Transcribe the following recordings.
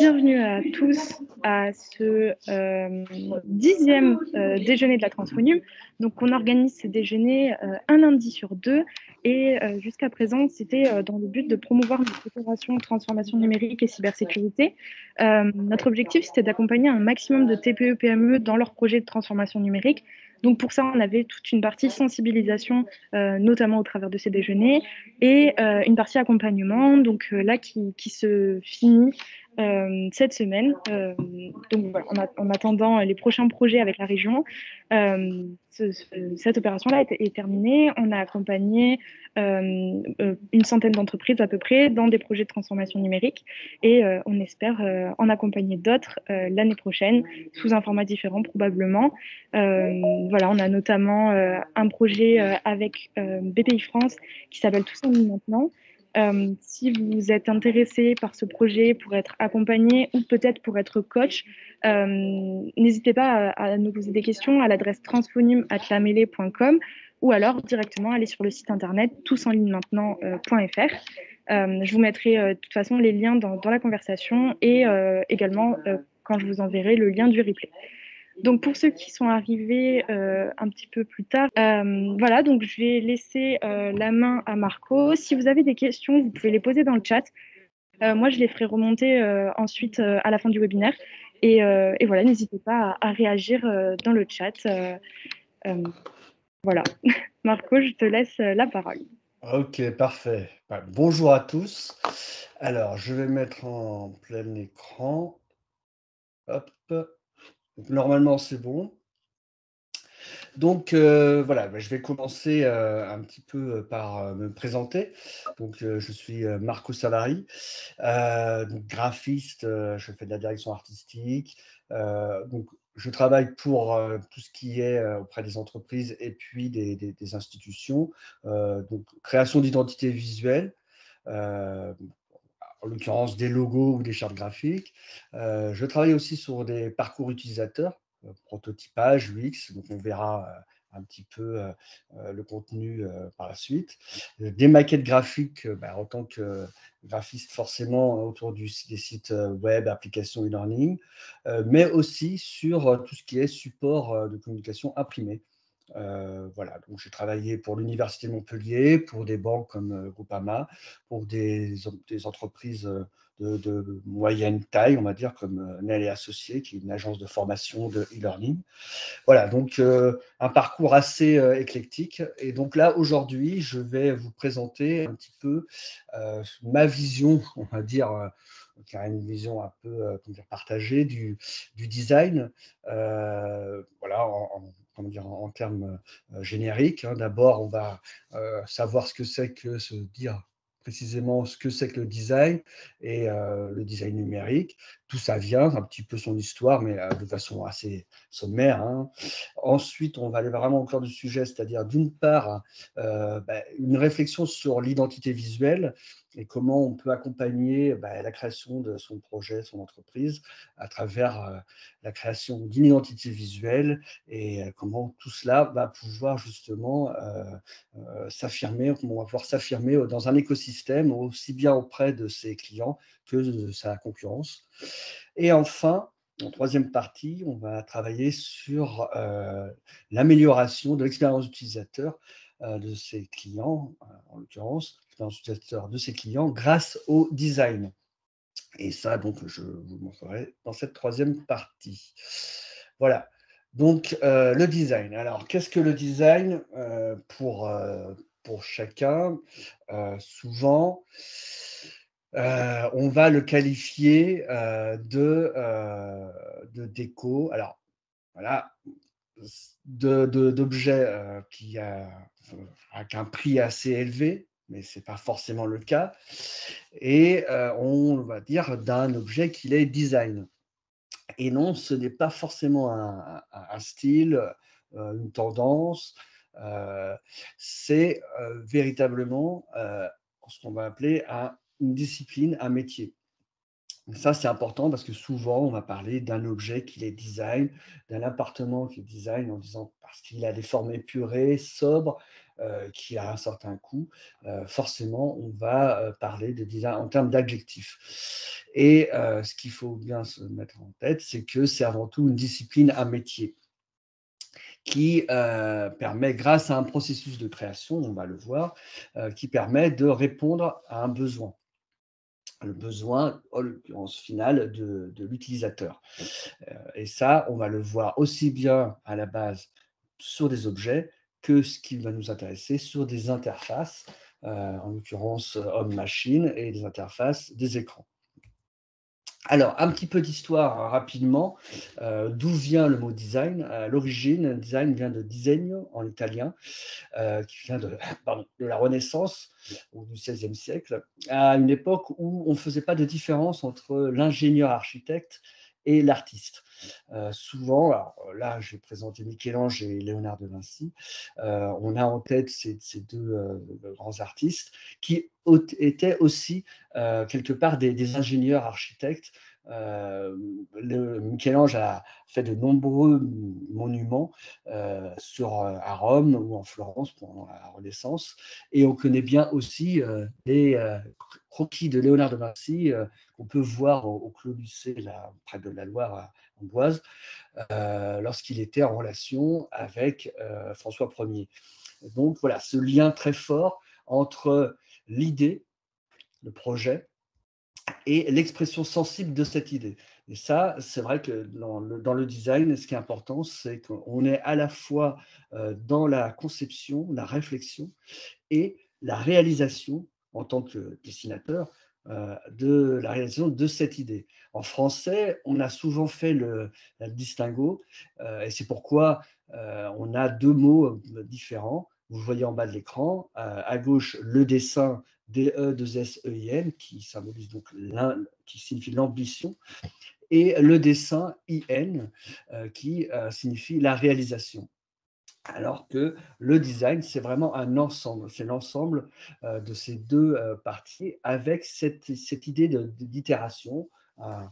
bienvenue à tous à ce 10e déjeuner de la Transfonium. Donc, on organise ce déjeuner un lundi sur deux et jusqu'à présent, c'était dans le but de promouvoir notre opération transformation numérique et cybersécurité. Notre objectif, c'était d'accompagner un maximum de TPE-PME dans leur projet de transformation numérique. Donc, pour ça, on avait toute une partie sensibilisation, notamment au travers de ces déjeuners, et une partie accompagnement, donc là, qui se finit cette semaine. Donc voilà, en attendant les prochains projets avec la région, cette opération-là est terminée. On a accompagné une centaine d'entreprises à peu près dans des projets de transformation numérique et on espère en accompagner d'autres l'année prochaine sous un format différent probablement. Voilà, on a notamment un projet avec BPI France qui s'appelle Tous en ligne maintenant. Si vous êtes intéressé par ce projet pour être accompagné ou peut-être pour être coach, n'hésitez pas à nous poser des questions à l'adresse transphonium@lamele.com ou alors directement aller sur le site internet tousenlignemaintenant.fr. Je vous mettrai de toute façon les liens dans la conversation et également quand je vous enverrai le lien du replay. Donc pour ceux qui sont arrivés un petit peu plus tard, voilà, donc je vais laisser la main à Marco. Si vous avez des questions, vous pouvez les poser dans le chat. Moi, je les ferai remonter ensuite à la fin du webinaire. Et voilà, n'hésitez pas à réagir dans le chat. Voilà. Marco, je te laisse la parole. Ok, parfait. Bonjour à tous. Alors, je vais mettre en plein écran. Hop. Donc, normalement, c'est bon. Donc, voilà, je vais commencer un petit peu par me présenter. Donc, je suis Marco Savary, donc graphiste, je fais de la direction artistique. Donc, je travaille pour tout ce qui est auprès des entreprises et puis des institutions. Donc, création d'identité visuelle, en l'occurrence des logos ou des chartes graphiques. Je travaille aussi sur des parcours utilisateurs, prototypage, UX, donc on verra un petit peu le contenu par la suite. Des maquettes graphiques en tant que graphiste forcément autour des sites web, applications e-learning, mais aussi sur tout ce qui est support de communication imprimée. Voilà, donc j'ai travaillé pour l'Université de Montpellier, pour des banques comme Groupama, pour des entreprises de moyenne taille, on va dire, comme Nel et Associés, qui est une agence de formation de e-learning. Voilà, donc un parcours assez éclectique. Et donc là, aujourd'hui, je vais vous présenter un petit peu ma vision, on va dire, qui a une vision un peu partagée du design. Voilà, comment dire, en termes génériques. Hein. D'abord, on va savoir ce que c'est que se dire précisément ce que c'est que le design et le design numérique. Tout ça vient, un petit peu son histoire, mais de façon assez sommaire. Hein. Ensuite, on va aller vraiment au cœur du sujet, c'est-à-dire d'une part, une réflexion sur l'identité visuelle et comment on peut accompagner la création de son projet, son entreprise, à travers la création d'une identité visuelle et comment tout cela va pouvoir justement s'affirmer, comment on va pouvoir s'affirmer dans un écosystème aussi bien auprès de ses clients que de sa concurrence. Et enfin, en troisième partie, on va travailler sur l'amélioration de l'expérience utilisateur de ses clients, en l'occurrence, l'expérience utilisateur de ses clients grâce au design. Et ça, donc, je vous le montrerai dans cette troisième partie. Voilà. Donc, le design. Alors, qu'est-ce que le design pour chacun? Souvent, on va le qualifier de déco. Alors, voilà, d'objets avec un prix assez élevé, mais ce n'est pas forcément le cas. Et on va dire d'un objet qu'il est design. Et non, ce n'est pas forcément un style, une tendance. C'est véritablement ce qu'on va appeler une discipline, un métier. Ça, c'est important parce que souvent, on va parler d'un objet qui est design, d'un appartement qui est design en disant parce qu'il a des formes épurées, sobres, qui a un certain coût, forcément, on va, parler de design en termes d'adjectifs et ce qu'il faut bien se mettre en tête, c'est que c'est avant tout une discipline, un métier qui, permet grâce à un processus de création, on va le voir, qui permet de répondre à un besoin. Le besoin, en l'occurrence final, de l'utilisateur. Et ça, on va le voir aussi bien à la base sur des objets que ce qui va nous intéresser sur des interfaces, en l'occurrence homme-machine et des interfaces des écrans. Alors, un petit peu d'histoire rapidement. D'où vient le mot design? À l'origine, design vient de disegno en italien, qui vient de, pardon, de la Renaissance ou du XVIe siècle, à une époque où on ne faisait pas de différence entre l'ingénieur architecte et l'artiste. Souvent, alors là, je vais présenter Michel-Ange et Léonard de Vinci. On a en tête ces deux grands artistes qui étaient aussi quelque part des ingénieurs architectes. Michel-Ange a fait de nombreux monuments à Rome ou en Florence pendant la Renaissance. Et on connaît bien aussi les croquis de Léonard de Vinci qu'on peut voir au Clos Lucé, là, près de la Loire, à Amboise, lorsqu'il était en relation avec François Ier. Donc voilà, ce lien très fort entre l'idée, le projet, et l'expression sensible de cette idée. Et ça, c'est vrai que dans le design, ce qui est important, c'est qu'on est à la fois dans la conception, la réflexion et la réalisation en tant que dessinateur de la réalisation de cette idée. En français, on a souvent fait le distinguo et c'est pourquoi on a deux mots différents. Vous voyez en bas de l'écran, à gauche, le dessin DE2SEIN qui symbolise donc qui signifie l'ambition, et le dessin IN qui signifie la réalisation. Alors que le design, c'est vraiment un ensemble, c'est l'ensemble de ces deux parties avec cette idée d'itération. Un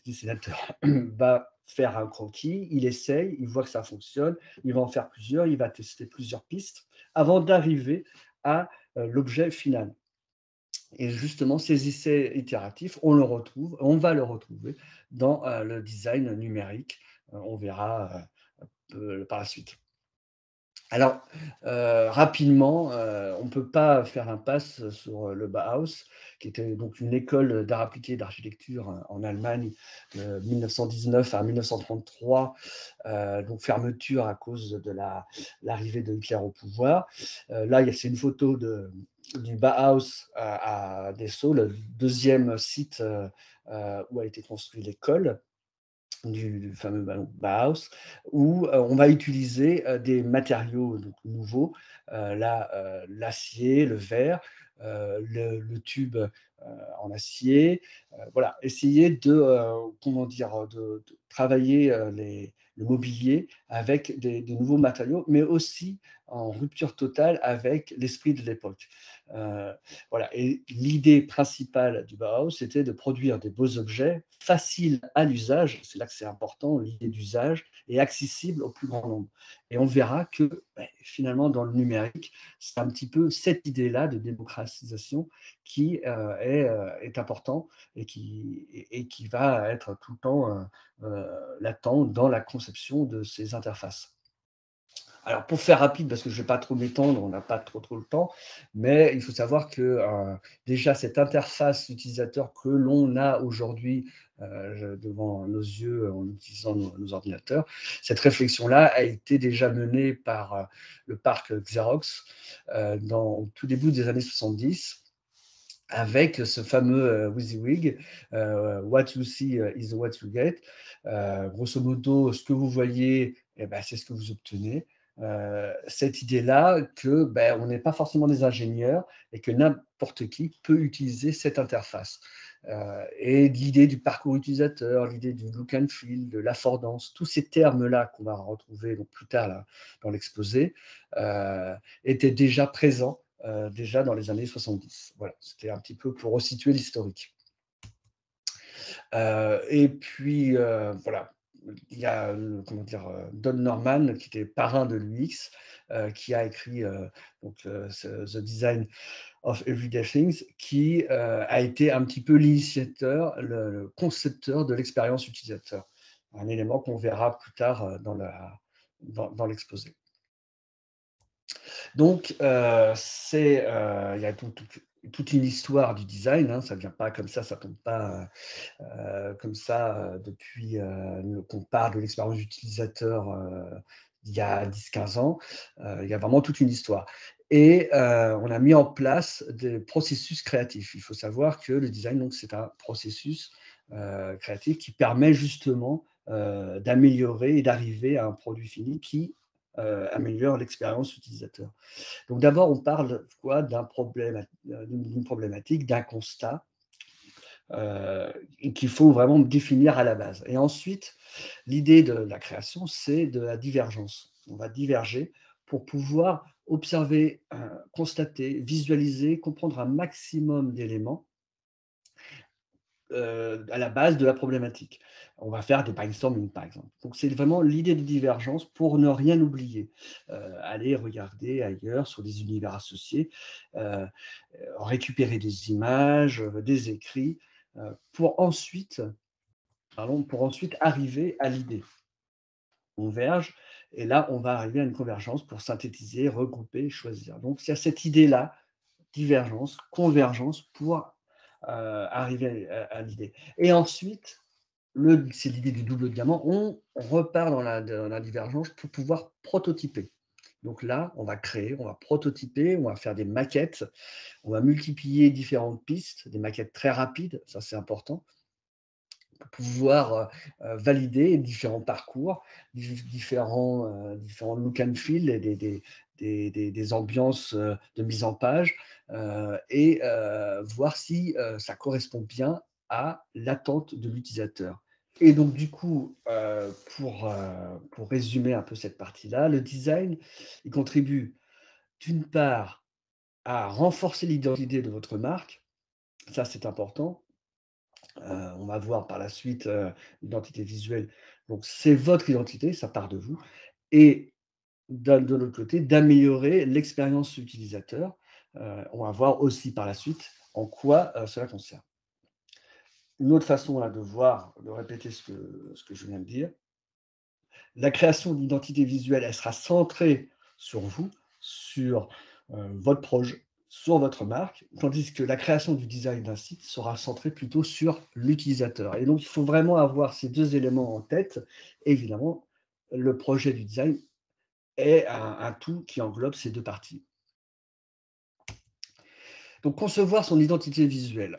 dessinateur va faire un croquis, il essaye, il voit que ça fonctionne, il va en faire plusieurs, il va tester plusieurs pistes avant d'arriver à l'objet final. Et justement, ces essais itératifs, on va le retrouver dans le design numérique. On verra par la suite. Alors, rapidement, on ne peut pas faire l'impasse sur le Bauhaus, qui était donc une école d'art appliqué d'architecture en Allemagne de 1919 à 1933, donc fermeture à cause de l'arrivée de Hitler au pouvoir. Là, c'est une photo du Bauhaus à Dessau, le deuxième site où a été construite l'école du fameux ballon Bauhaus, où on va utiliser des matériaux donc, nouveaux, là, l'acier, le verre, le tube en acier. Voilà, essayer comment dire, de travailler le mobilier avec des nouveaux matériaux, mais aussi en rupture totale avec l'esprit de l'époque. Euh, voilà. Et l'idée principale du Bauhaus, c'était de produire des beaux objets faciles à l'usage, c'est là que c'est important, l'idée d'usage, et accessible au plus grand nombre. Et on verra que finalement, dans le numérique, c'est un petit peu cette idée-là de démocratisation qui est important et qui va être tout le temps latent dans la conception de ces interfaces. Alors pour faire rapide, parce que je ne vais pas trop m'étendre, on n'a pas trop le temps, mais il faut savoir que déjà cette interface utilisateur que l'on a aujourd'hui devant nos yeux en utilisant nos ordinateurs, cette réflexion-là a été déjà menée par le parc Xerox au tout début des années 70 avec ce fameux WYSIWYG, What you see is what you get. Grosso modo, ce que vous voyez, eh ben, c'est ce que vous obtenez. Cette idée-là que on n'est pas forcément des ingénieurs et que n'importe qui peut utiliser cette interface. Et l'idée du parcours utilisateur, l'idée du look and feel, de l'affordance, tous ces termes-là qu'on va retrouver donc, plus tard là, dans l'exposé, étaient déjà présents déjà dans les années 70. Voilà, c'était un petit peu pour resituer l'historique. Et puis, voilà, il y a, comment dire, Don Norman qui était parrain de l'UX, qui a écrit, The Design of Everyday Things, qui, a été un petit peu l'initiateur, le concepteur de l'expérience utilisateur. Un élément qu'on verra plus tard, dans l'exposé. Donc, il y a toute une histoire du design, hein, ça ne vient pas comme ça tombe pas, comme ça, depuis, qu'on parle de l'expérience utilisateur, il y a 10-15 ans. Il y a vraiment toute une histoire et on a mis en place des processus créatifs. Il faut savoir que le design, donc, c'est un processus, créatif qui permet justement, d'améliorer et d'arriver à un produit fini qui, améliore l'expérience utilisateur. Donc d'abord, on parle quoi? D'une problématique, d'un constat, et qu'il faut vraiment définir à la base. Et ensuite, l'idée de la création, c'est de la divergence. On va diverger pour pouvoir observer, constater, visualiser, comprendre un maximum d'éléments, à la base de la problématique. On va faire des brainstorming, par exemple. Donc c'est vraiment l'idée de divergence pour ne rien oublier. Aller regarder ailleurs sur des univers associés, heu, récupérer des images, des écrits, pour ensuite arriver à l'idée. On verge et là, on va arriver à une convergence pour synthétiser, regrouper, choisir. Donc il y a cette idée-là, divergence, convergence pour, arriver à l'idée et ensuite, c'est l'idée du double diamant, on repart dans la divergence pour pouvoir prototyper. Donc là, on va créer, on va prototyper, on va faire des maquettes, on va multiplier différentes pistes, des maquettes très rapides, ça c'est important pour pouvoir, valider différents parcours, différents look and feel et des ambiances, de mise en page, et voir si, ça correspond bien à l'attente de l'utilisateur. Et donc du coup, pour résumer un peu cette partie-là, le design, il contribue d'une part à renforcer l'identité de votre marque, ça c'est important. On va voir par la suite, l'identité visuelle. Donc c'est votre identité, ça part de vous et de l'autre côté, d'améliorer l'expérience utilisateur. On va voir aussi par la suite en quoi, cela concerne. Une autre façon là de voir, de répéter ce que je viens de dire, la création d'identité visuelle, elle sera centrée sur vous, sur, votre projet, sur votre marque, tandis que la création du design d'un site sera centrée plutôt sur l'utilisateur et donc il faut vraiment avoir ces 2 éléments en tête. Évidemment, le projet du design est un tout qui englobe ces 2 parties. Donc concevoir son identité visuelle,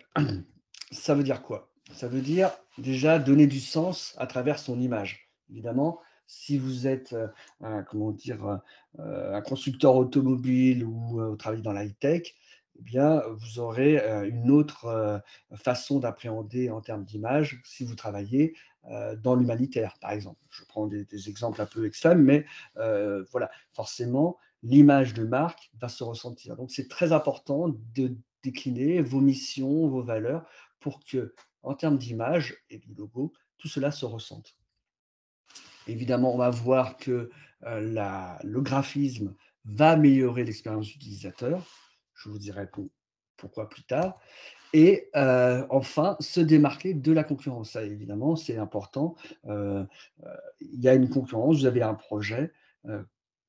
ça veut dire quoi? Ça veut dire déjà donner du sens à travers son image. Évidemment, si vous êtes, un comment dire? Un constructeur automobile ou, vous travaillez dans l'high-tech, eh bien, vous aurez, une autre, façon d'appréhender en termes d'image si vous travaillez, dans l'humanitaire, par exemple. Je prends des exemples un peu extrêmes, mais, voilà, forcément, l'image de marque va se ressentir. Donc c'est très important de décliner vos missions, vos valeurs pour que, en termes d'image et de logo, tout cela se ressente. Évidemment, on va voir que, le graphisme va améliorer l'expérience utilisateur. Je vous dirai pourquoi plus tard et enfin, se démarquer de la concurrence. Ça évidemment, c'est important. Heu il y a une concurrence, vous avez un projet,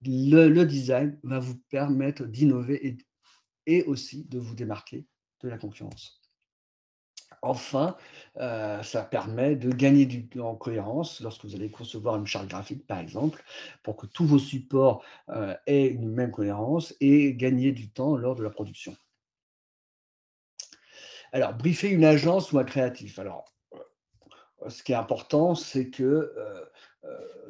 le design va vous permettre d'innover et aussi de vous démarquer de la concurrence. Enfin, ça permet de gagner du temps en cohérence lorsque vous allez concevoir une charte graphique, par exemple, pour que tous vos supports, aient une même cohérence et gagner du temps lors de la production. Alors, briefer une agence ou un créatif. Alors, ce qui est important, c'est que,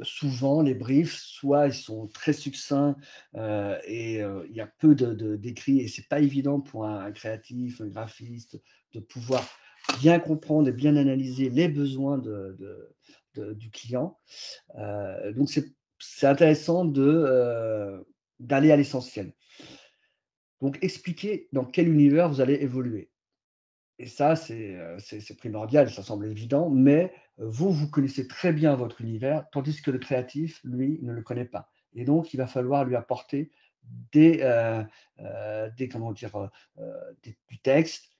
souvent les briefs, soit ils sont très succincts, et il y a peu d'écrits et c'est pas évident pour un créatif, un graphiste de pouvoir bien comprendre et bien analyser les besoins du client. Donc c'est intéressant d'aller à l'essentiel. Donc expliquer dans quel univers vous allez évoluer. et ça, c'est primordial, ça semble évident, mais vous, vous connaissez très bien votre univers, tandis que le créatif, lui, ne le connaît pas. Et donc il va falloir lui apporter des comment dire? Du texte,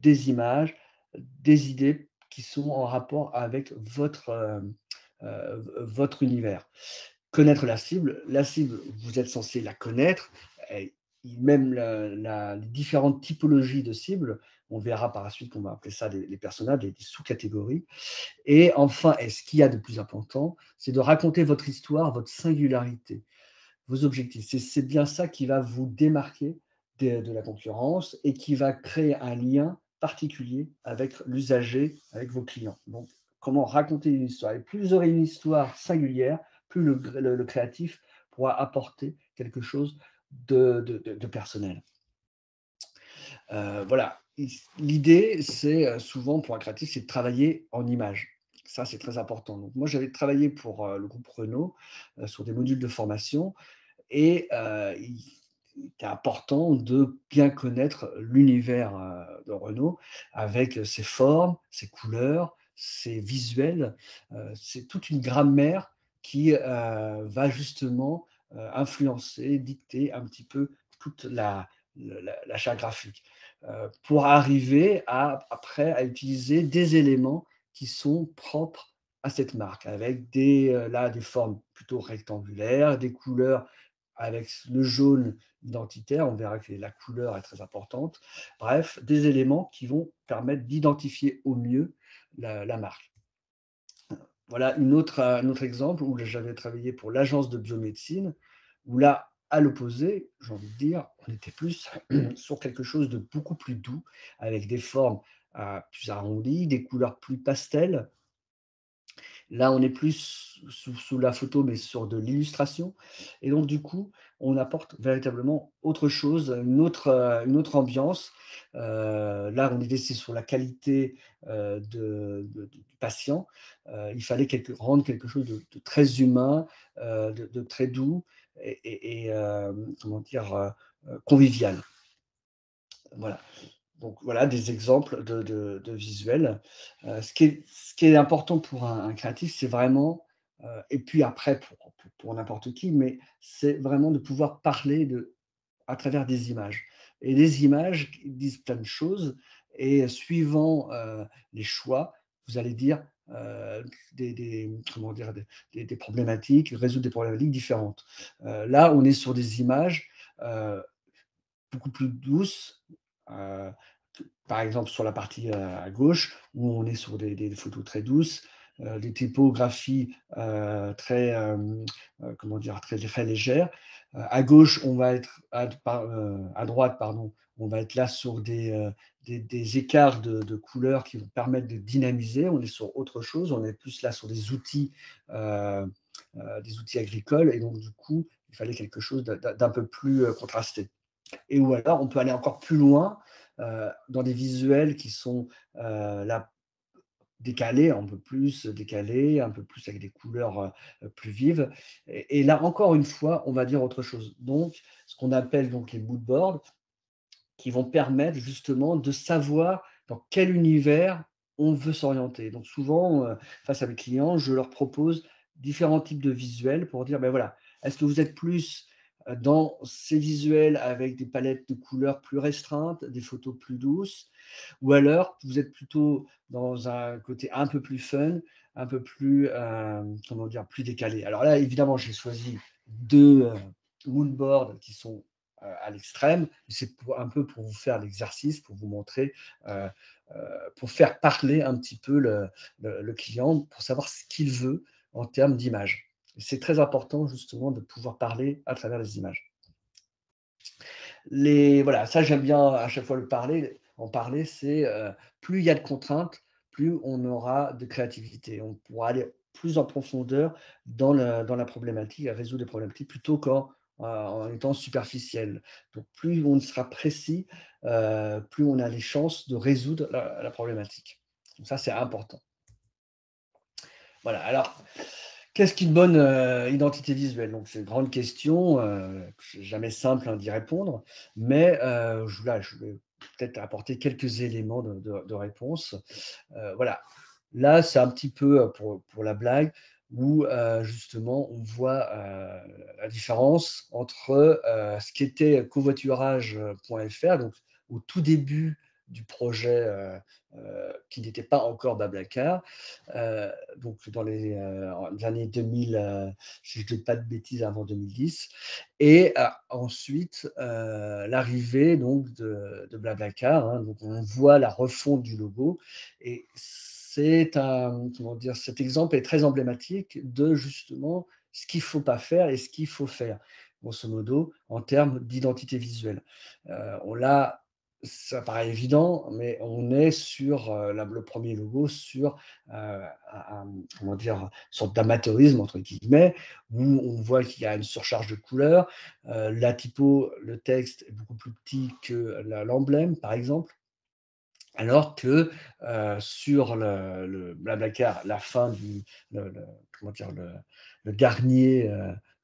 des images, des idées qui sont en rapport avec votre univers. Connaître la cible, vous êtes censé la connaître, et même les différentes typologies de cibles, on verra par la suite qu'on va appeler ça les personas, des sous-catégories. Et enfin, et ce qu'il y a de plus important, c'est de raconter votre histoire, votre singularité, vos objectifs. C'est bien ça qui va vous démarquer de la concurrence et qui va créer un lien particulier avec l'usager, avec vos clients. Donc, comment raconter une histoire? Et plus vous aurez une histoire singulière, plus le créatif pourra apporter quelque chose de personnel. Voilà, l'idée, c'est, souvent pour un créatif, c'est de travailler en images. Ça, c'est très important. Donc moi, j'avais travaillé pour, le groupe Renault, sur des modules de formation et il était important de bien connaître l'univers, de Renault avec, ses formes, ses couleurs, ses visuels. C'est toute une grammaire qui, va justement, influencer, dicter un petit peu toute la charte graphique, pour arriver après à utiliser des éléments qui sont propres à cette marque avec des formes plutôt rectangulaires, des couleurs avec le jaune identitaire, on verra que la couleur est très importante. Bref, des éléments qui vont permettre d'identifier au mieux la marque. Voilà un autre exemple où j'avais travaillé pour l'agence de biomédecine, où là, à l'opposé, j'ai envie de dire, on était plus sur quelque chose de beaucoup plus doux, avec des formes, plus arrondies, des couleurs plus pastel. Là, on est plus sous la photo, mais sur de l'illustration et donc du coup, on apporte véritablement autre chose, une autre ambiance. Là, on est laissé sur la qualité, du patient. Il fallait rendre quelque chose de très humain, de très doux comment dire? Convivial. Voilà. Donc voilà des exemples de visuels. Ce qui est important pour un créatif, c'est vraiment, et puis après pour n'importe qui, mais c'est vraiment de pouvoir parler à travers des images. Et les images qui disent plein de choses et suivant, les choix, vous allez dire, comment dire? Des problématiques, résoudre des problématiques différentes. Là, on est sur des images, heu beaucoup plus douce, heu, par exemple sur la partie, à gauche où on est sur des photos très douces, des typographies, très, comment dire? Très légères. À gauche, on va être à droite pardon, on va être là sur des écarts de couleurs qui vont permettre de dynamiser. On est sur autre chose, on est plus là sur des outils agricoles et donc du coup, il fallait quelque chose d'un peu plus, contrasté. Et ou alors on peut aller encore plus loin, dans des visuels qui sont, là décalés, un peu plus décalés, un peu plus avec des couleurs, plus vives et là encore une fois, on va dire autre chose. Donc ce qu'on appelle donc les mood boards qui vont permettre justement de savoir dans quel univers on veut s'orienter. Donc souvent, face à mes clients, je leur propose différents types de visuels pour dire: «Ben voilà, est-ce que vous êtes plus, dans ces visuels avec des palettes de couleurs plus restreintes, des photos plus douces? Ou alors vous êtes plutôt dans un côté un peu plus fun, un peu plus, comment dire? Plus décalé?» Alors là, évidemment, j'ai choisi 2 mood boards qui sont, à l'extrême. C'est un peu pour vous faire l'exercice, pour vous montrer, heu pour faire parler un petit peu le client, pour savoir ce qu'il veut en termes d'image. C'est très important justement de pouvoir parler à travers les images. Voilà, ça j'aime bien à chaque fois en parler, c'est, plus il y a de contraintes, plus on aura de créativité. On pourra aller plus en profondeur dans la problématique, à résoudre les problématiques plutôt en étant superficiel. Donc plus on sera précis, plus on a les chances de résoudre la problématique. Donc ça, c'est important. Voilà, alors qu'est-ce qu'une bonne, identité visuelle? Donc c'est une grande question, c'est jamais simple, hein, d'y répondre, mais je vais peut-être apporter quelques éléments de réponse. Voilà. Là, c'est un petit peu, pour la blague où, justement, on voit, la différence entre, ce qu'était covoiturage.fr, donc au tout début du projet, qui n'était pas encore Blablacar, donc dans les années 2000, si je ne dis pas de bêtises, avant 2010 et ensuite, l'arrivée donc de Blablacar, hein. Donc on voit la refonte du logo et c'est un comment dire? Cet exemple est très emblématique de justement ce qu'il ne faut pas faire et ce qu'il faut faire, grosso modo, en termes d'identité visuelle. On l'a Ça paraît évident, mais on est sur, le premier logo sur, comment dire? Une sorte «d'amateurisme» entre guillemets, où on voit qu'il y a une surcharge de couleurs, la typo, le texte est beaucoup plus petit que l'emblème, par exemple. Alors que, sur le Blablacar, la fin du comment dire? Le dernier,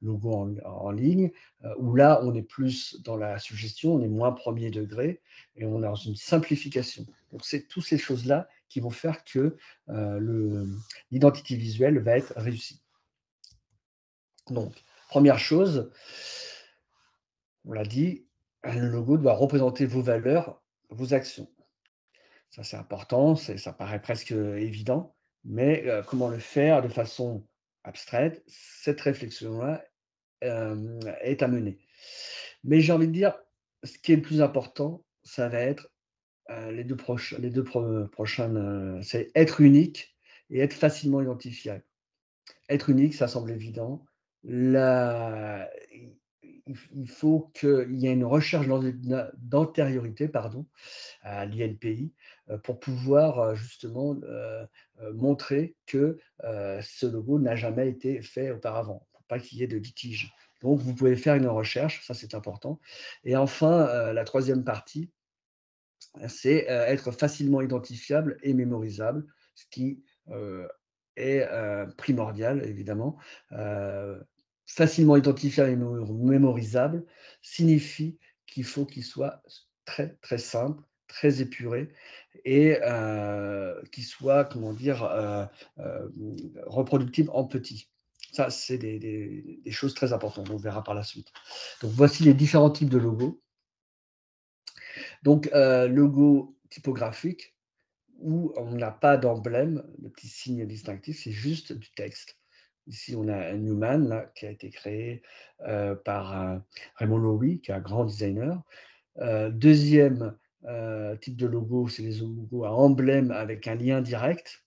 logo en ligne, où là, on est plus dans la suggestion, on est moins premier degré et on est dans une simplification. Donc c'est toutes ces choses-là qui vont faire que, l'identité visuelle va être réussie. Donc, première chose, on l'a dit, le logo doit représenter vos valeurs, vos actions. Ça, c'est important, ça paraît presque, évident, mais comment le faire de façon abstraite? Cette réflexion-là, est à mener. Mais j'ai envie de dire, ce qui est le plus important, ça va être, les 2 prochaines, c'est être unique et être facilement identifiable. Être unique, ça semble évident. La il faut qu'il y ait une recherche d'antériorité, pardon, à l'INPI, pour pouvoir, justement, montrer que, ce logo n'a jamais été fait auparavant, pour pas qu'il y ait de litige. Donc vous pouvez faire une recherche, ça c'est important et enfin, la troisième partie, c'est, être facilement identifiable et mémorisable, ce qui, heu, est, primordial évidemment. Heu, Facilement identifiable et mémorisable signifie qu'il faut qu'il soit très, très simple, très épuré et qu'il soit, comment dire, reproductible en petit. Ça, c'est des choses très importantes, on verra par la suite. Donc voici les différents types de logos. Donc, logo typographique où on n'a pas d'emblème, de petit signe distinctif, c'est juste du texte. Ici, on a un Newman là, qui a été créé, par, Raymond Loewy, qui est un grand designer. 2e, type de logo, c'est les logos à emblème avec un lien direct.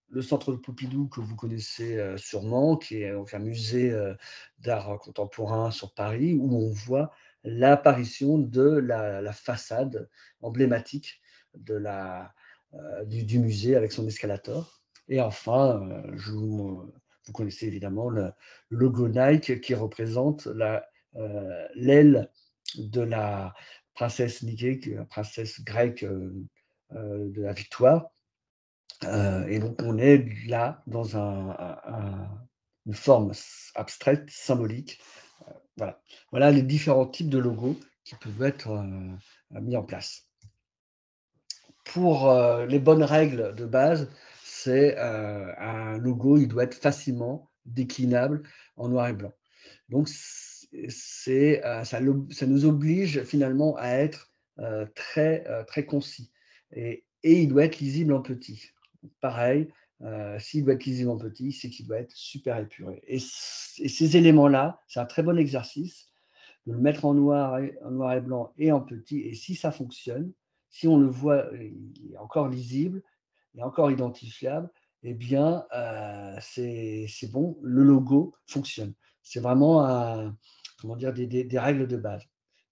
Le centre de Pompidou que vous connaissez, sûrement, qui est donc un musée, d'art contemporain sur Paris, où on voit l'apparition de la façade emblématique de du musée avec son escalator et enfin, vous connaissez évidemment le logo Nike qui représente l'aile de la princesse Nike, qui est la princesse grecque, de la victoire. Et donc on est là dans une forme abstraite, symbolique. Voilà. Voilà les différents types de logos qui peuvent être, mis en place. Pour, les bonnes règles de base, c'est, un logo, il doit être facilement déclinable en noir et blanc. Donc ça nous oblige finalement à être, très, très concis et il doit être lisible en petit. Pareil, s'il doit être lisible en petit, c'est qu'il doit être super épuré et ces éléments-là, c'est un très bon exercice de le mettre en noir et blanc et en petit et si ça fonctionne, si on le voit, il est encore lisible et encore identifiable et bien, c'est bon, le logo fonctionne. C'est vraiment un comment dire? Des règles de base.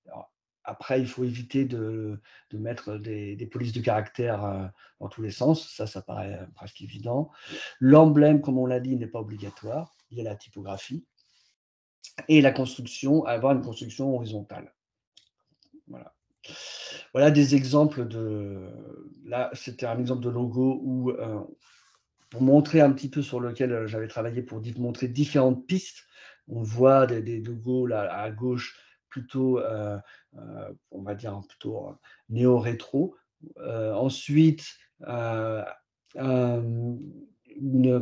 Alors après, il faut éviter de mettre des polices de caractères, dans tous les sens, ça paraît, presque évident. L'emblème, comme on l'a dit, n'est pas obligatoire. Il y a la typographie et la construction, avoir une construction horizontale. Voilà. Voilà des exemples là, c'était un exemple de logo où, pour montrer un petit peu sur lequel, j'avais travaillé pour montrer différentes pistes. On voit des logos là à gauche plutôt, on va dire plutôt, néo-rétro. Ensuite, hem,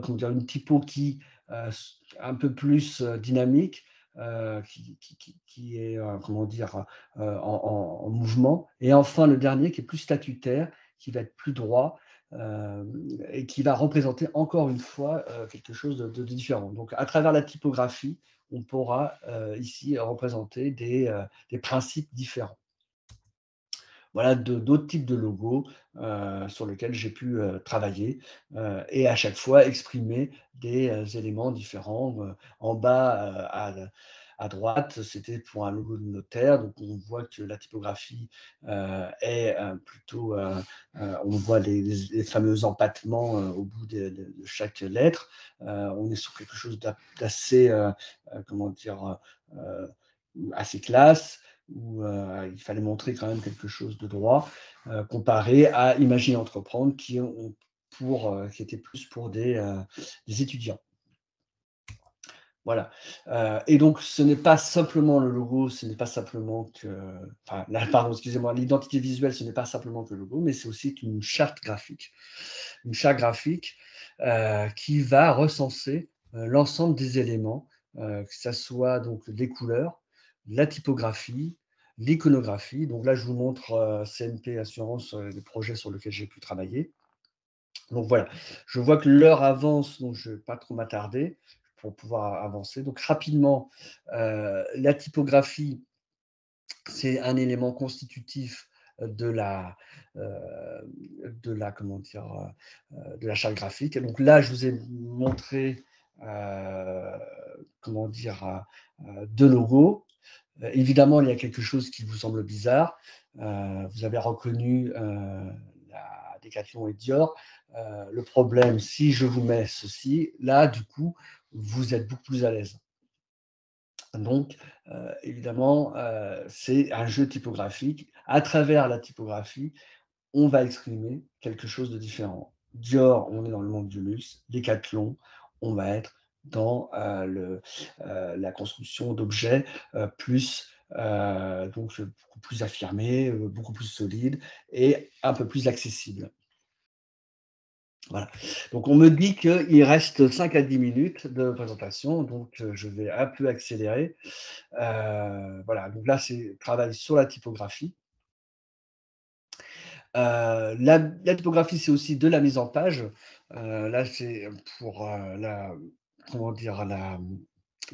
comment dire? Une typo qui, un peu plus, dynamique, qui est, comment dire? En mouvement, et enfin le dernier qui est plus statutaire, qui va être plus droit, et qui va représenter encore une fois, quelque chose de différent. Donc à travers la typographie, on pourra, ici représenter des principes différents. Voilà d'autres types de logos, sur lesquels j'ai pu, travailler, et à chaque fois exprimer des, éléments différents. En bas, à droite, c'était pour un logo de notaire, donc on voit que la typographie, est, plutôt, on voit les fameux empattements, au bout de chaque lettre. On est sur quelque chose d'assez, comment dire? Heu, assez classe, où, il fallait montrer quand même quelque chose de droit, comparé à Imagine entreprendre qui était plus pour des étudiants. Voilà, et donc ce n'est pas simplement le logo, ce n'est pas simplement que enfin là, pardon, excusez-moi, l'identité visuelle, ce n'est pas simplement que le logo, mais c'est aussi une charte graphique. Une charte graphique, qui va recenser, l'ensemble des éléments, que ça soit donc les couleurs, la typographie, l'iconographie. Donc là, je vous montre, CNP Assurance, les projets sur lesquels j'ai pu travailler. Donc voilà, je vois que l'heure avance, donc je ne vais pas trop m'attarder pour pouvoir avancer. Donc rapidement, la typographie, c'est un élément constitutif, de la, heu, comment dire? De la charte graphique. Et donc là, je vous ai montré, comment dire? 2 logos. Évidemment, il y a quelque chose qui vous semble bizarre. Vous avez reconnu, la Decathlon et Dior. Le problème, si je vous mets ceci, là, du coup, vous êtes beaucoup plus à l'aise. Donc, évidemment, c'est un jeu typographique. À travers la typographie, on va exprimer quelque chose de différent. Dior, on est dans le monde du luxe. Decathlon, on va être dans, la construction d'objets, plus, donc, beaucoup plus affirmés, beaucoup plus solides et un peu plus accessibles. Voilà. Donc on me dit qu'il reste 5 à 10 minutes de présentation, donc, je vais un peu accélérer. Voilà, donc là, c'est travail sur la typographie. La typographie, c'est aussi de la mise en page. Là, c'est pour, la comment dire? La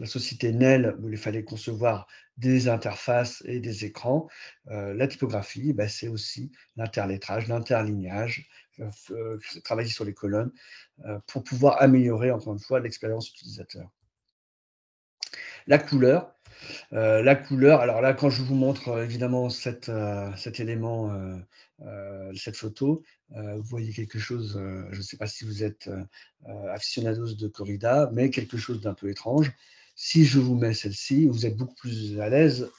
société Nel, où il fallait concevoir des interfaces et des écrans. La typographie, bah, c'est aussi l'interlettrage, l'interlignage, travailler sur les colonnes, pour pouvoir améliorer, encore une fois, l'expérience utilisateur. La couleur, alors là, quand je vous montre, évidemment cet élément, cette photo, vous voyez quelque chose, je ne sais pas si vous êtes, aficionados de corrida, mais quelque chose d'un peu étrange. Si je vous mets celle-ci, vous êtes beaucoup plus à l'aise.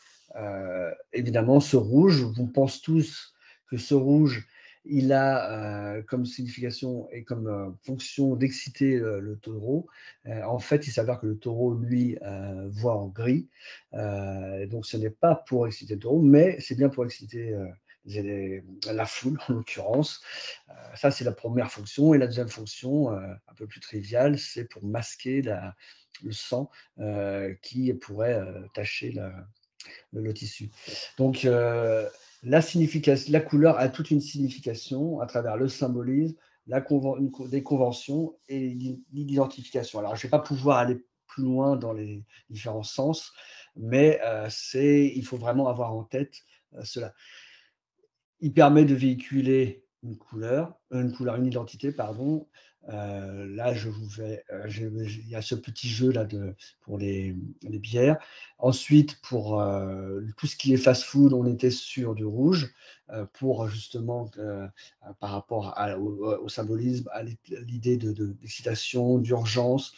Évidemment, ce rouge, on pense tous que ce rouge, il a, comme signification et comme, fonction d'exciter, le taureau. En fait, il s'avère que le taureau, lui, voit en gris. Donc ce n'est pas pour exciter le taureau, mais c'est bien pour exciter, les la foule en l'occurrence. Ça, c'est la première fonction, et la deuxième fonction, un peu plus triviale, c'est pour masquer le sang, qui pourrait, tacher le tissu. Donc, la couleur a toute une signification à travers le symbolisme, des conventions et l'identification. Alors, je ne vais pas pouvoir aller plus loin dans les différents sens, mais, il faut vraiment avoir en tête, cela. Il permet de véhiculer une identité, pardon. Là, je vous fais, il y a ce petit jeu là pour les bières. Ensuite, pour, tout ce qui est fast-food, on était sur du rouge, pour justement, par rapport au symbolisme, à l'idée d'excitation, d'urgence.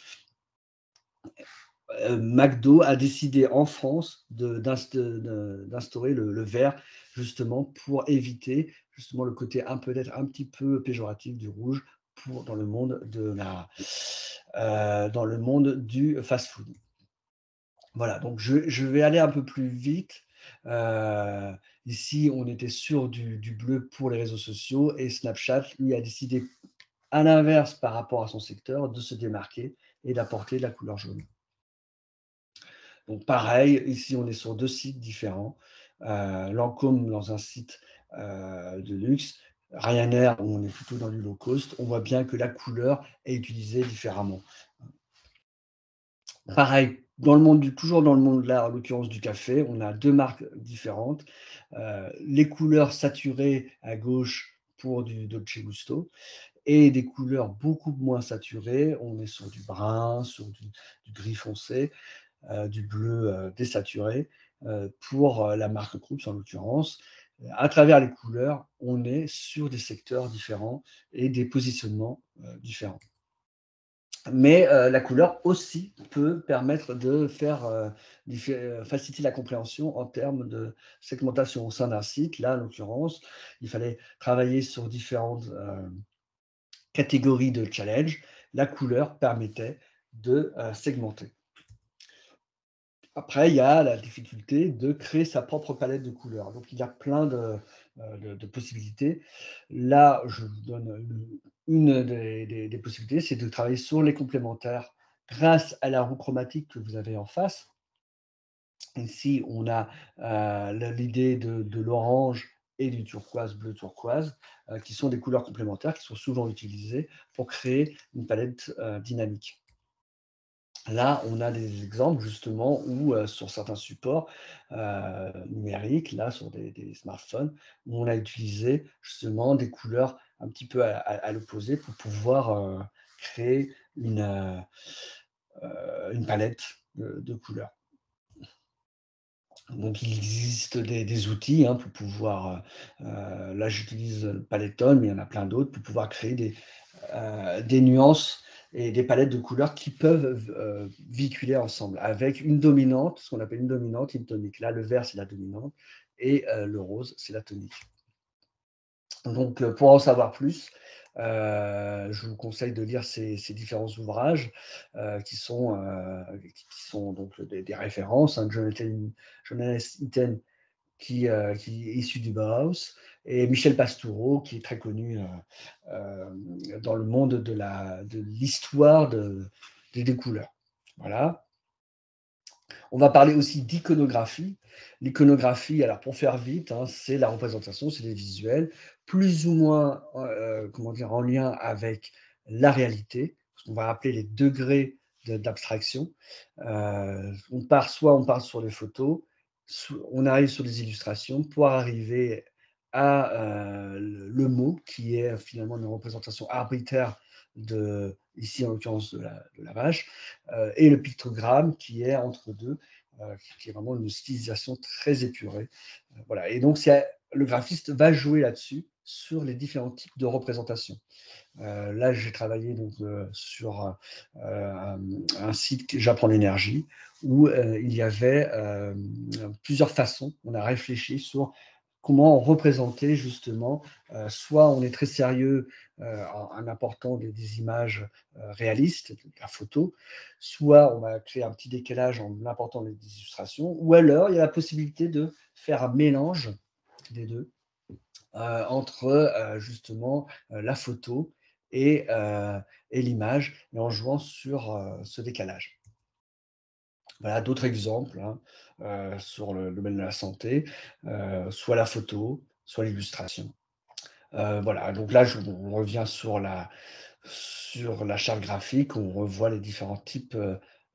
McDo a décidé en France d'instaurer le vert, justement pour éviter justement le côté peut-être un petit peu péjoratif du rouge dans le monde dans le monde du fast-food. Voilà, donc je vais aller un peu plus vite, Heu, Ici, on était sur du bleu pour les réseaux sociaux et Snapchat, lui, a décidé, à l'inverse par rapport à son secteur, de se démarquer et d'apporter la couleur jaune. Donc pareil, ici, on est sur 2 sites différents. Lancôme dans un site, de luxe, Ryanair où on est plutôt dans du low cost. On voit bien que la couleur est utilisée différemment. Pareil, dans le monde du toujours dans le monde de l'art, en l'occurrence du café, on a 2 marques différentes. Les couleurs saturées à gauche pour du Dolce Gusto et des couleurs beaucoup moins saturées. On est sur du brun, sur du gris foncé, du bleu, désaturé, pour, la marque Krups en l'occurrence. À travers les couleurs, on est sur des secteurs différents et des positionnements, différents. Mais, la couleur aussi peut permettre de faire, faciliter la compréhension en termes de segmentation au sein d'un site. Là, en l'occurrence, il fallait travailler sur différentes, catégories de challenge. La couleur permettait de, segmenter. Après, il y a la difficulté de créer sa propre palette de couleurs. Donc il y a plein de possibilités. Là, je vous donne une des possibilités, c'est de travailler sur les complémentaires grâce à la roue chromatique que vous avez en face. Ici, on a, l'idée de l'orange et du turquoise, bleu turquoise, qui sont des couleurs complémentaires qui sont souvent utilisées pour créer une palette, dynamique. Là, on a des exemples justement où, sur certains supports, numériques, là, sur des smartphones, où on a utilisé justement des couleurs un petit peu à l'opposé pour pouvoir, créer une palette de couleurs. Donc il existe des outils, hein, pour pouvoir, là j'utilise Palettone, mais il y en a plein d'autres pour pouvoir créer des nuances et des palettes de couleurs qui peuvent véhiculer ensemble avec une dominante, ce qu'on appelle une dominante, une tonique. Là, le vert, c'est la dominante et le rose, c'est la tonique. Donc, pour en savoir plus, je vous conseille de lire ces différents ouvrages, qui sont donc des références, hein. Jonathan Hiten qui est issu du Bauhaus et Michel Pastoureau qui est très connu, dans le monde de l'histoire des couleurs. Voilà. On va parler aussi d'iconographie. L'iconographie, alors pour faire vite, hein, c'est la représentation, c'est des visuels, plus ou moins, comment dire? En lien avec la réalité, ce qu'on va appeler les degrés d'abstraction. On part sur les photos, on arrive sur des illustrations pour arriver à, le mot qui est finalement une représentation arbitraire ici en l'occurrence de la vache, et le pictogramme qui est entre 2, qui est vraiment une stylisation très épurée. Voilà et donc le graphiste va jouer là-dessus, sur les différents types de représentations. Là, j'ai travaillé donc, sur, un site que J'apprends l'énergie où, il y avait, plusieurs façons. On a réfléchi sur comment représenter justement, soit on est très sérieux, en apportant des images, réalistes, de la photo, soit on va créer un petit décalage en apportant des illustrations ou alors il y a la possibilité de faire un mélange des 2 entre, justement, la photo et heu et l'image et en jouant sur, ce décalage. Voilà d'autres exemples, hein, sur le domaine de la santé, soit la photo, soit l'illustration. Voilà, donc là, on revient sur la charte graphique, où on revoit les différents types,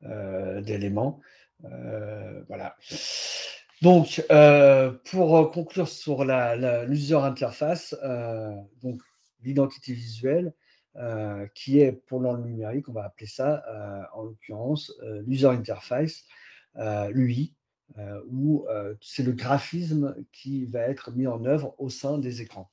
d'éléments. Voilà. Donc, pour, conclure sur l'user interface, donc l'identité visuelle, qui est pour dans le numérique, on va appeler ça, en l'occurrence, l'user interface, l'UI, où, c'est le graphisme qui va être mis en œuvre au sein des écrans.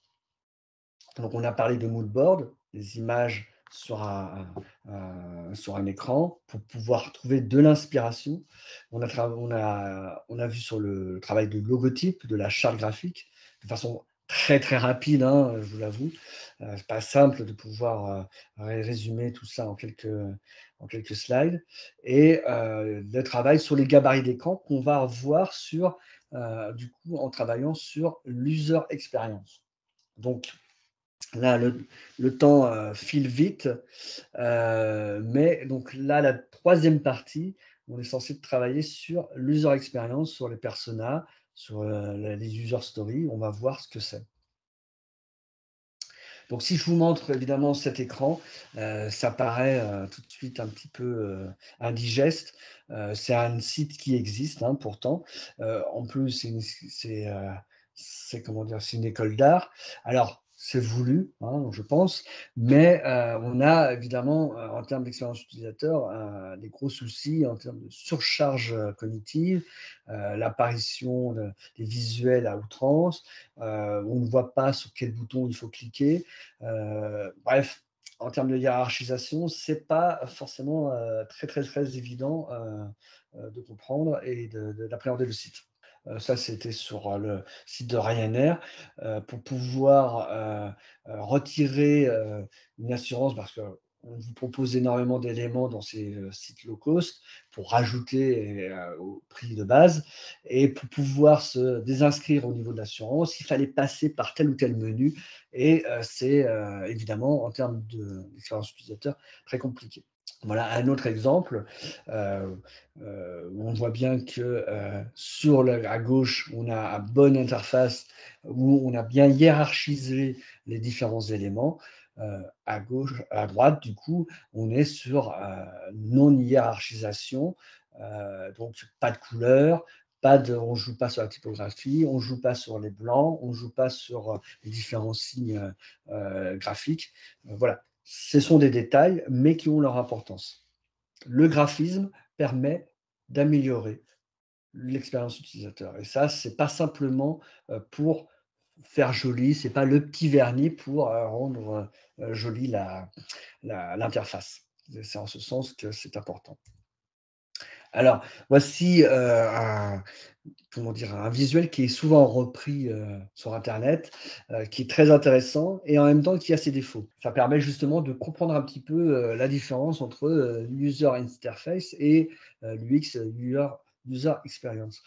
Donc on a parlé de mood board, des images sur un écran pour pouvoir trouver de l'inspiration. On a vu sur le travail de logotype, de la charte graphique, de façon très, très rapide, hein, je vous l'avoue. C'est pas simple de pouvoir, résumer tout ça en quelques slides et le travail sur les gabarits d'écran qu'on va revoir sur, du coup, en travaillant sur l'user experience. Donc là, le temps, file vite, mais donc là, la troisième partie, on est censé travailler sur l'user experience, sur les personas, sur, les user stories. On va voir ce que c'est. Donc si je vous montre évidemment cet écran, ça paraît, tout de suite un petit peu, indigeste. C'est un site qui existe, hein, pourtant. En plus, c'est comment dire? C'est une école d'art. Alors, c'est voulu, hein, je pense, mais, on a évidemment, en termes d'expérience utilisateur, des gros soucis en termes de surcharge, cognitive, l'apparition des visuels à outrance, on ne voit pas sur quel bouton il faut cliquer. Bref, en termes de hiérarchisation, c'est pas forcément, très, très, très évident, de comprendre et d'appréhender le site. Ça, c'était sur, le site de Ryanair. Pour pouvoir, retirer, une assurance parce qu'on vous propose énormément d'éléments dans ces, sites low cost pour rajouter, au prix de base et pour pouvoir se désinscrire au niveau de l'assurance, il fallait passer par tel ou tel menu et c'est, évidemment en termes d'expérience utilisateur très compliqué. Voilà un autre exemple, où on voit bien que, sur le à gauche, on a une bonne interface où on a bien hiérarchisé les différents éléments. À gauche à droite, du coup, on est sur, non hiérarchisation, donc pas de couleur, pas de on joue pas sur la typographie, on joue pas sur les blancs, on joue pas sur, les différents signes, graphiques. Voilà, ce sont des détails, mais qui ont leur importance. Le graphisme permet d'améliorer l'expérience utilisateur et ça, c'est pas simplement, pour faire joli, c'est pas le petit vernis pour, rendre, jolie l'interface. C'est en ce sens que c'est important. Alors, voici, un comment dire? Un visuel qui est souvent repris, sur internet, qui est très intéressant et en même temps qui a ses défauts. Ça permet justement de comprendre un petit peu, la différence entre, l'user interface et l'UX, user experience.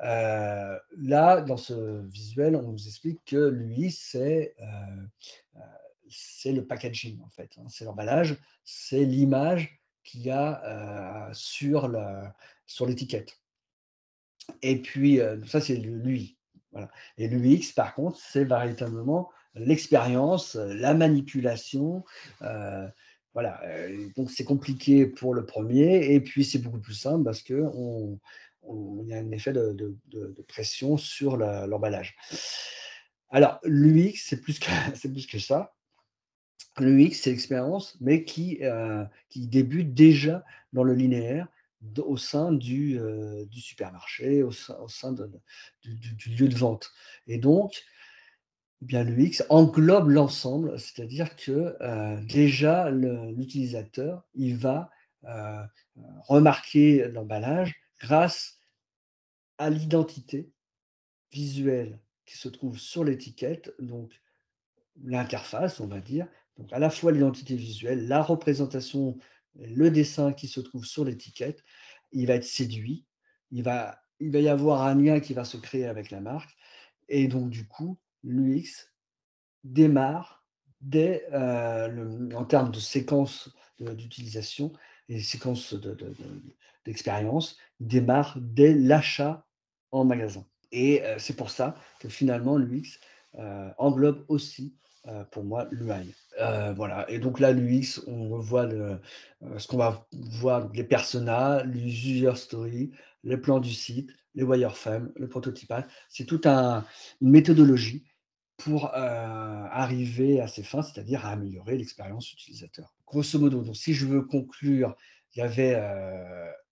Là, dans ce visuel, on nous explique que l'UX, c'est le packaging en fait, hein. C'est l'emballage, c'est l'image qu'il y a, sur l'étiquette. Et puis, ça c'est l'UI, voilà. Et l'UX par contre, c'est véritablement l'expérience, la manipulation, voilà, donc c'est compliqué pour le premier et puis c'est beaucoup plus simple parce qu'on il y a un effet de pression sur l'emballage. Alors l'UX, c'est plus que c'est plus que ça. L'UX, c'est l'expérience, mais qui débute déjà dans le linéaire, au sein du supermarché, au sein du lieu de vente et donc, eh bien, l'UX englobe l'ensemble, c'est-à-dire que, déjà l'utilisateur, il va, remarquer l'emballage grâce à l'identité visuelle qui se trouve sur l'étiquette, donc l'interface, on va dire, donc à la fois l'identité visuelle, la représentation, le dessin qui se trouve sur l'étiquette. Il va être séduit, il va y avoir un lien qui va se créer avec la marque et donc du coup, l'UX démarre dès, en termes de séquence d'utilisation et séquence d'expérience, démarre dès l'achat en magasin et c'est pour ça que finalement l'UX, englobe aussi, pour moi l'UI. Voilà et donc là l'UX, on revoit ce qu'on va voir, les personas, les user stories, les plans du site, les wireframes, le prototypage. C'est toute une méthodologie pour, arriver à ses fins, c'est-à-dire à améliorer l'expérience utilisateur. Grosso modo, donc si je veux conclure, il y avait,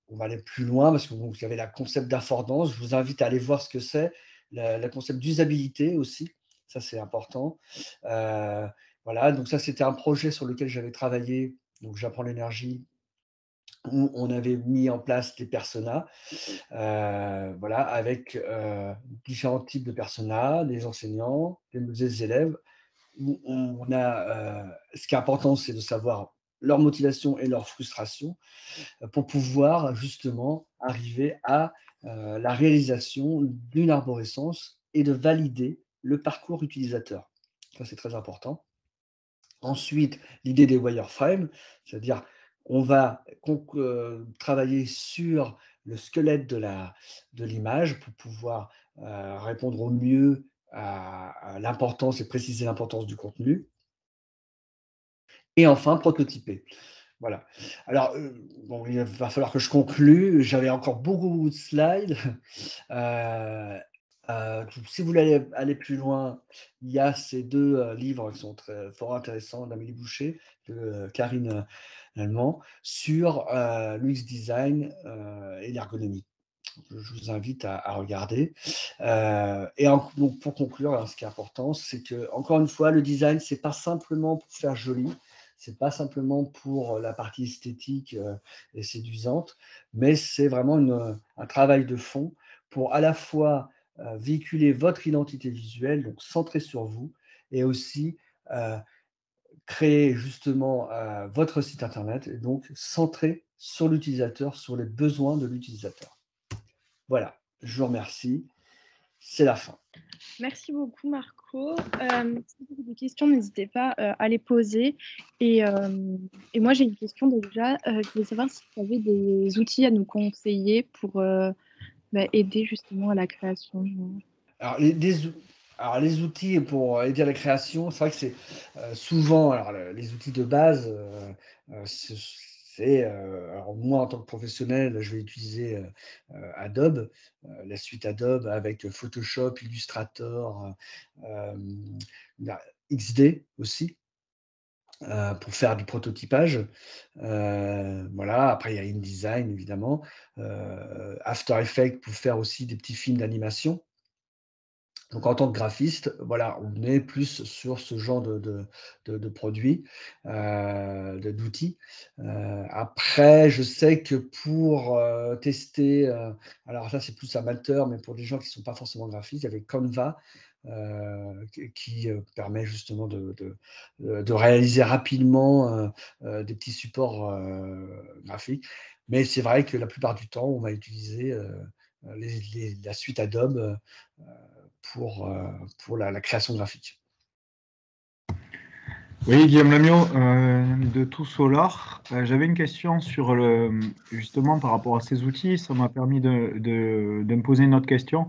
on va aller plus loin parce que donc il y avait la concept d'affordance. Je vous invite à aller voir ce que c'est. La concept d'usabilité aussi, ça c'est important. Heu, voilà, donc ça c'était un projet sur lequel j'avais travaillé, donc J'apprends l'énergie, où on avait mis en place des personas. Voilà, avec, différents types de personas, des enseignants, des élèves, où on a, ce qui est important, c'est de savoir leur motivation et leur frustration, pour pouvoir justement arriver à, la réalisation d'une arborescence et de valider le parcours utilisateur. Ça, c'est très important. Ensuite, l'idée des wireframes, c'est-à-dire on va travailler sur le squelette de l'image pour pouvoir, répondre au mieux à l'importance et préciser l'importance du contenu et enfin prototyper. Voilà. Alors, bon, il va falloir que je conclue. J'avais encore beaucoup de slides. Si vous voulez aller plus loin, il y a ces 2 livres qui sont fort intéressants d'Amélie Boucher, de Karine Lallemand, sur l'UX design et l'ergonomie. Je vous invite à regarder. Donc pour conclure, hein, ce qui est important, c'est que encore une fois, le design, c'est pas simplement pour faire joli, c'est pas simplement pour la partie esthétique et séduisante, mais c'est vraiment un travail de fond pour à la fois véhiculer votre identité visuelle, donc centré sur vous, et aussi euh, créer justement votre site internet, et donc centré sur l'utilisateur, sur les besoins de l'utilisateur. Voilà, je vous remercie. C'est la fin. Merci beaucoup, Marco. Si vous avez des questions, n'hésitez pas à les poser. Et, euh, et moi, j'ai une question déjà. Je voulais savoir si tu avais des outils à nous conseiller pour aider justement à la création. Alors les outils pour aider à la création, c'est vrai que c'est, souvent alors les outils de base, alors moi en tant que professionnel, je vais utiliser, Adobe, la suite Adobe avec Photoshop, Illustrator, la XD aussi, pour faire du prototypage. Voilà, après il y a InDesign évidemment, After Effects pour faire aussi des petits films d'animation. Donc en tant que graphiste, voilà, on est plus sur ce genre de produits, d'outils. Après, je sais que pour, tester, alors ça c'est plus amateur, mais pour des gens qui ne sont pas forcément graphistes, il y avait Canva, qui permet justement de réaliser rapidement, des petits supports, graphiques. Mais c'est vrai que la plupart du temps, on va utiliser, la suite Adobe, pour la création graphique. Oui, Guillaume Lamiot, de Tout Solar. J'avais une question sur justement par rapport à ces outils. Ça m'a permis de me poser une autre question.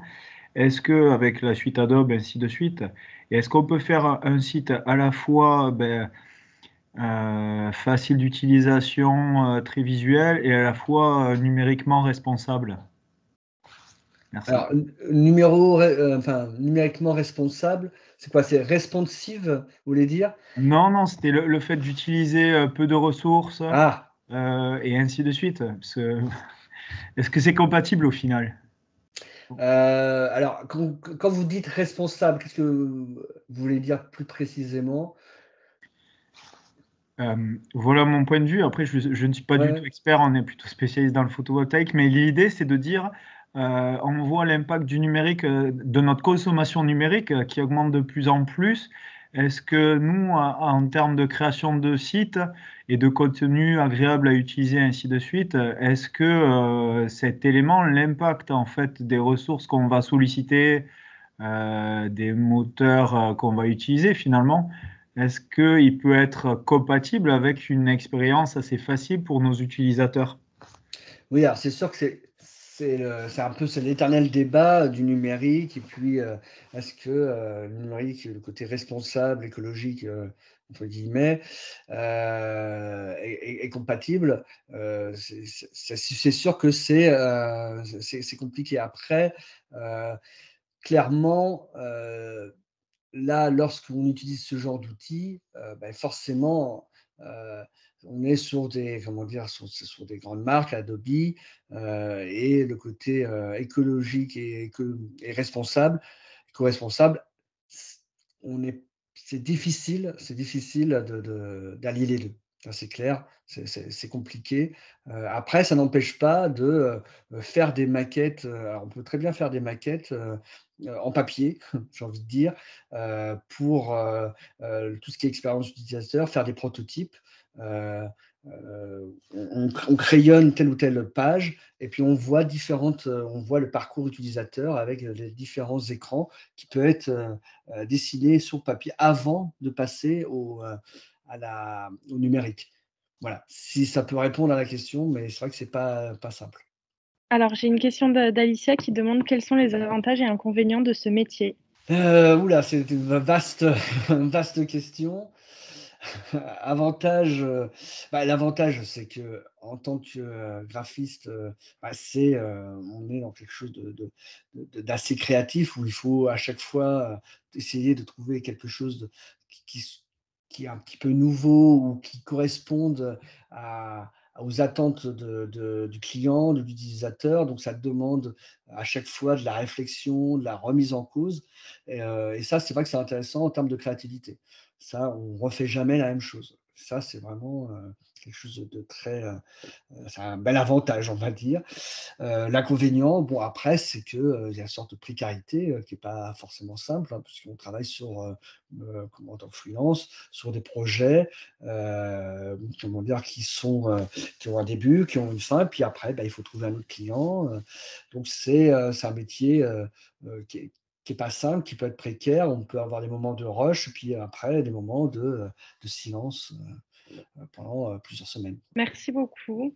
Est-ce que avec la suite Adobe, ainsi de suite, est-ce qu'on peut faire un site à la fois facile d'utilisation, très visuel, et à la fois numériquement responsable? Merci. Alors, numériquement responsable, c'est quoi? C'est responsive, vous voulez dire? Non, non, c'était le fait d'utiliser peu de ressources Ah, et ainsi de suite. Est-ce que c'est compatible au final? alors quand vous dites responsable, qu'est-ce que vous voulez dire plus précisément? Voilà mon point de vue. Après, je ne suis pas du tout Ouais. expert, on est plutôt spécialiste dans le photovoltaïque, mais l'idée, c'est de dire, on voit l'impact du numérique, de notre consommation numérique, qui augmente de plus en plus. Est-ce que nous, en termes de création de sites et de contenu agréable à utiliser, ainsi de suite, est-ce que cet élément, l'impact en fait des ressources qu'on va solliciter, des moteurs qu'on va utiliser finalement, est-ce qu'il peut être compatible avec une expérience assez facile pour nos utilisateurs? Oui, alors c'est sûr que c'est un peu c'est l'éternel débat du numérique et puis, est-ce que, le numérique, le côté responsable, écologique, entre guillemets, est compatible? C'est sûr que c'est compliqué. Après, heu, clairement, là, lorsqu'on utilise ce genre d'outils, forcément, heu, on est sur des comment dire? Sur des grandes marques, Adobe, et le côté, écologique et responsable, éco-responsable, c on est c'est difficile d'allier les 2. Ça, c'est clair, c'est compliqué. Après, ça n'empêche pas de, faire des maquettes, alors on peut très bien faire des maquettes, en papier, j'ai envie de dire, pour, tout ce qui est expérience utilisateur, faire des prototypes, heu on crayonne telle ou telle page et puis on voit on voit le parcours utilisateur avec les différents écrans qui peut être dessiné sur papier avant de passer au numérique. Voilà, si ça peut répondre à la question, mais c'est vrai que c'est pas simple. Alors, j'ai une question d'Alicia qui demande quels sont les avantages et inconvénients de ce métier. C'est une vaste, une vaste question. Avantage, l'avantage, c'est qu'en tant que, graphiste, on est dans quelque chose d'assez créatif où il faut à chaque fois, essayer de trouver quelque chose qui est un petit peu nouveau ou qui corresponde à aux attentes du client, de l'utilisateur. Donc ça demande à chaque fois de la réflexion, de la remise en cause et ça, c'est vrai que c'est intéressant en termes de créativité. Ça, on refait jamais la même chose. Ça, c'est vraiment, quelque chose de très, c'est un bel avantage, on va dire. L'inconvénient, bon après, c'est que, il y a une sorte de précarité, qui est pas forcément simple, hein, puisqu'on travaille en tant que freelance, sur des projets, comment dire? Qui ont un début, qui ont une fin, puis après, bah, il faut trouver un autre client, donc c'est un métier, qui est pas simple, qui peut être précaire. On peut avoir des moments de rush, puis après des moments de silence, pendant, plusieurs semaines. Merci beaucoup.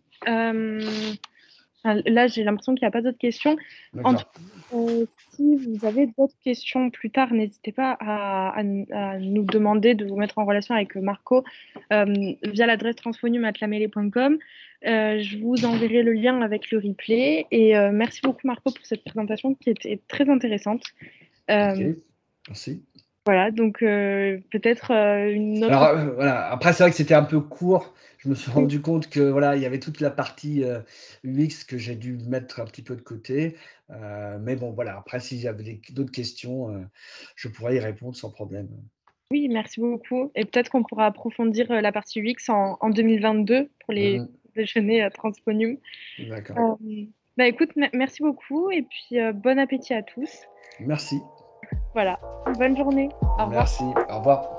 Là, j'ai l'impression qu'il n'y a pas d'autres questions. En tout D'accord. cas, si vous avez d'autres questions plus tard, n'hésitez pas à nous demander de vous mettre en relation avec Marco via l'adresse transphonium@lamele.com. Je vous enverrai le lien avec le replay. Et merci beaucoup, Marco, pour cette présentation qui était très intéressante. OK, Euh, merci. voilà, donc peut-être une Alors, autre. voilà, après c'est vrai que c'était un peu court. Je me suis Oui, rendu compte que, voilà, il y avait toute la partie, UX que j'ai dû mettre un petit peu de côté, mais bon, voilà, après s'il y avait d'autres questions, je pourrais y répondre sans problème. oui, merci beaucoup. Et peut-être qu'on pourra approfondir la partie UX en 2022 pour les Mmh. déjeuners Transponium. D'accord. Euh, Bah écoute, merci beaucoup et puis bon appétit à tous. Merci. Voilà, bonne journée. Au revoir. Merci. Au revoir.